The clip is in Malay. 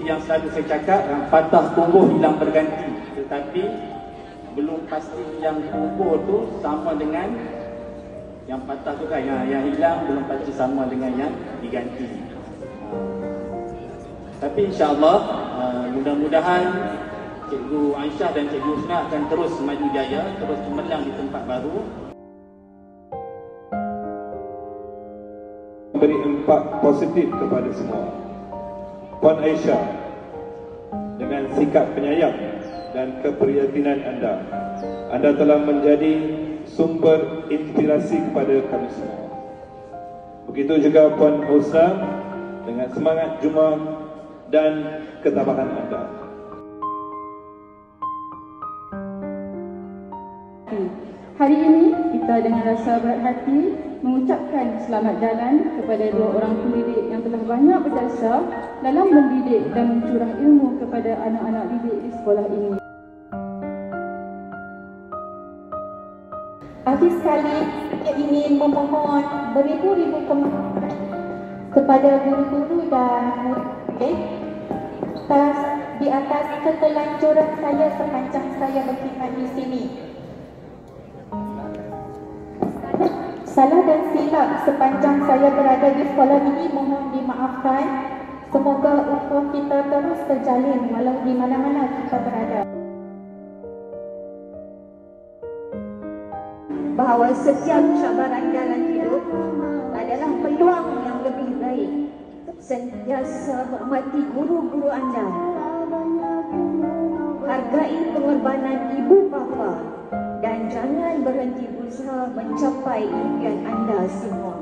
yang selalu saya cakap, yang patah tumbuh hilang berganti. Tetapi belum pasti yang tumbuh tu sama dengan yang patah tu kan. Yang hilang belum pasti sama dengan yang diganti. Tapi insyaAllah mudah-mudahan Cikgu Aisyah dan Cikgu Husna akan terus maju jaya, terus cemerlang di tempat baru. Beri impak positif kepada semua. Puan Aisyah, dengan sikap penyayang dan keprihatinan anda telah menjadi sumber inspirasi kepada kami semua. Begitu juga Puan Husna, dengan semangat jumaah dan ketabahan anda. Hari ini kita dengan rasa berat hati mengucapkan selamat jalan kepada dua orang pendidik yang telah banyak berjasa dalam mendidik dan mencurah ilmu kepada anak-anak didik di sekolah ini. Akhir sekali, saya ingin memohon beribu-ribu kemaafan kepada guru-guru dan murid di atas ketelanjuran saya sepanjang saya berkhidmat di sini. Salah dan silap sepanjang saya berada di sekolah ini mohon dimaafkan. Semoga ukhuwah kita terus terjalin walau di mana-mana kita berada. Bahawa setiap cabaran dalam hidup adalah peluang yang lebih baik. Sentiasa hormati guru-guru anda. Hargai pengorbanan ibu bapa dan jangan berhenti berusaha mencapai impian anda semua.